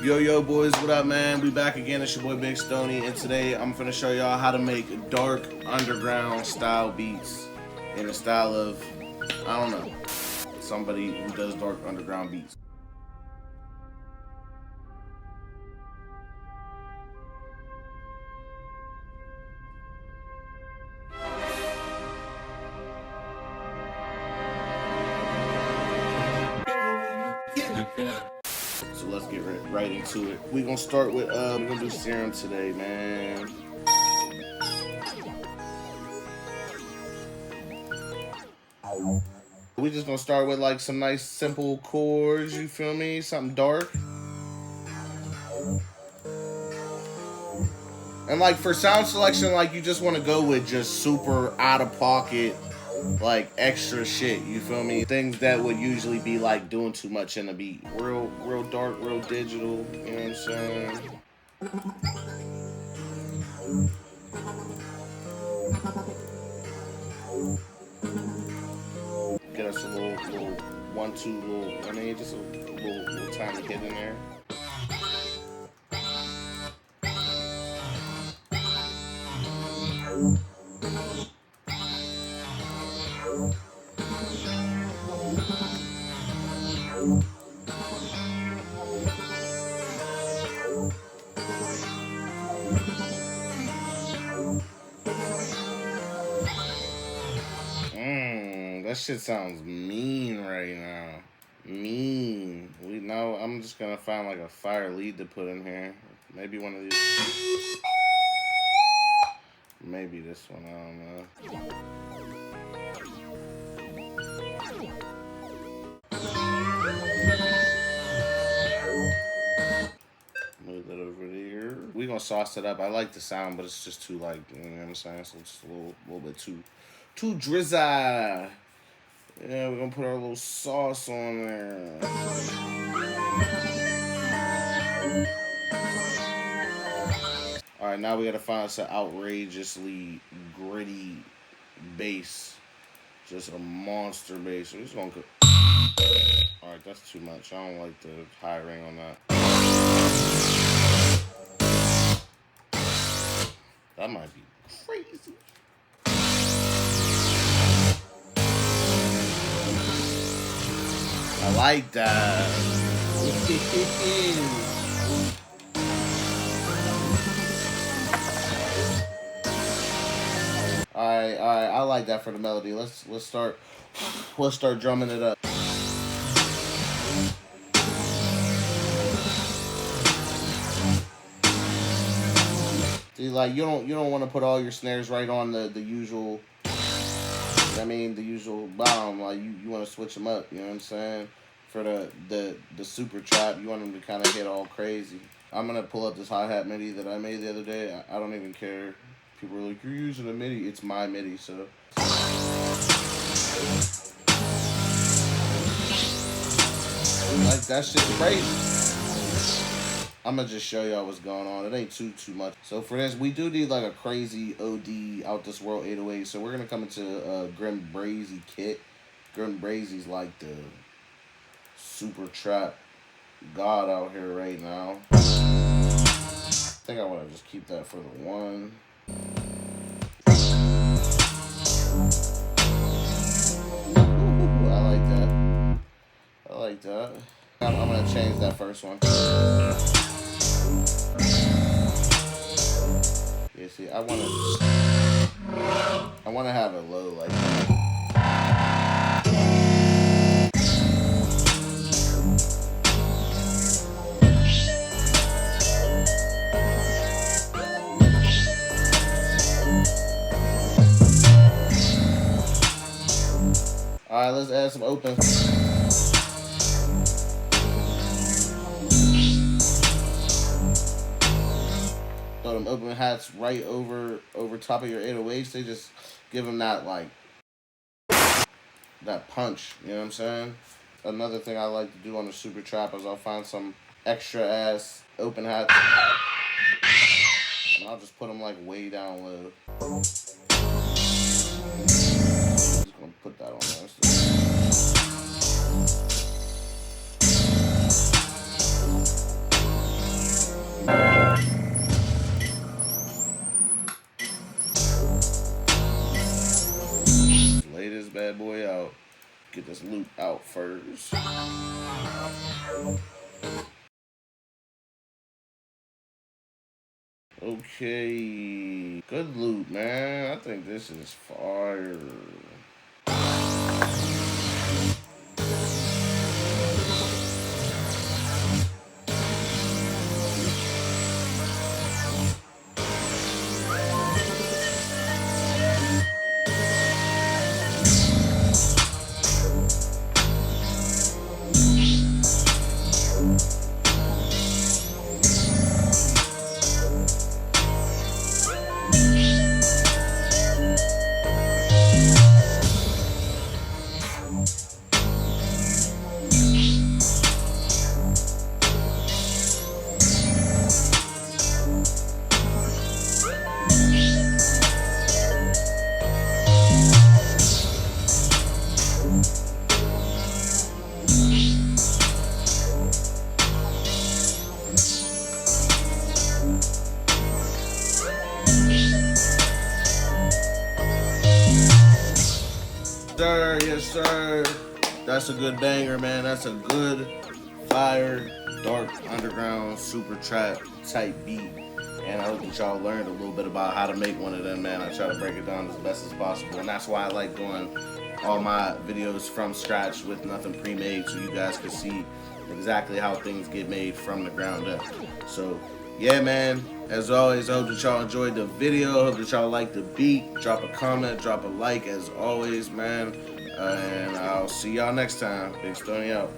Yo boys, what up man? We back again. It's your boy Big Stoney, and today I'm finna show y'all how to make dark underground style beats in the style of, I don't know, somebody who does dark underground beats. So let's get right into it. We're gonna start with we're gonna do serum today, man. We just gonna start with like some nice simple chords, you feel me? Something dark. And like for sound selection, like you just wanna go with just super out of pocket, like extra shit, you feel me? Things that would usually be like doing too much in the beat. Real dark, real digital, you know what I'm saying? Get us a little 1-2 little, I mean just a little tiny hit in there. That shit sounds mean right now. Mean. We know. I'm just gonna find like a fire lead to put in here. Maybe one of these. Maybe this one. I don't know. Move that over there. We gonna sauce it up. I like the sound, but it's just too like, you know what I'm saying? So it's just a little bit too drizzy. Yeah, we're gonna put our little sauce on there. Alright, now we gotta find some outrageously gritty bass. Just a monster bass. We're just gonna go. Alright, that's too much. I don't like the high ring on that. That might be crazy. I like that. Alright, I like that for the melody. Let's start drumming it up. See, like you don't want to put all your snares right on the usual. I mean, the usual bomb. Like you want to switch them up. You know what I'm saying? For the super trap, you want them to kind of hit all crazy. I'm gonna pull up this hi-hat MIDI that I made the other day. I don't even care. People are like, you're using a MIDI. It's my MIDI, so. Like that shit's crazy. I'm gonna just show y'all what's going on. It ain't too much. So for this, we do need like a crazy OD out this world 808. So we're gonna come into Grim Brazy kit. Grim Brazy's like the super trap god out here right now. I think I want to just keep that for the one. Ooh, I like that. I like that. I'm gonna change that first one. Yeah, see, I wanna have it low like that. Alright, let's add some open. Throw them open hats right over top of your 808s. They just give them that like that punch. You know what I'm saying? Another thing I like to do on the super trap is I'll find some extra ass open hats and I'll just put them like way down low. Just gonna put that on there. Lay this bad boy out. Get this loot out first. Okay. Good loot, man. I think this is fire. Sir, yes, sir. That's a good banger, man. That's a good fire, dark, underground, super trap type beat. And I hope that y'all learned a little bit about how to make one of them, man. I try to break it down as best as possible. And that's why I like doing all my videos from scratch with nothing pre-made, so you guys can see exactly how things get made from the ground up. So, yeah, man. As always, I hope that y'all enjoyed the video. I hope that y'all liked the beat. Drop a comment, drop a like, as always, man. And I'll see y'all next time. Big Stoney out.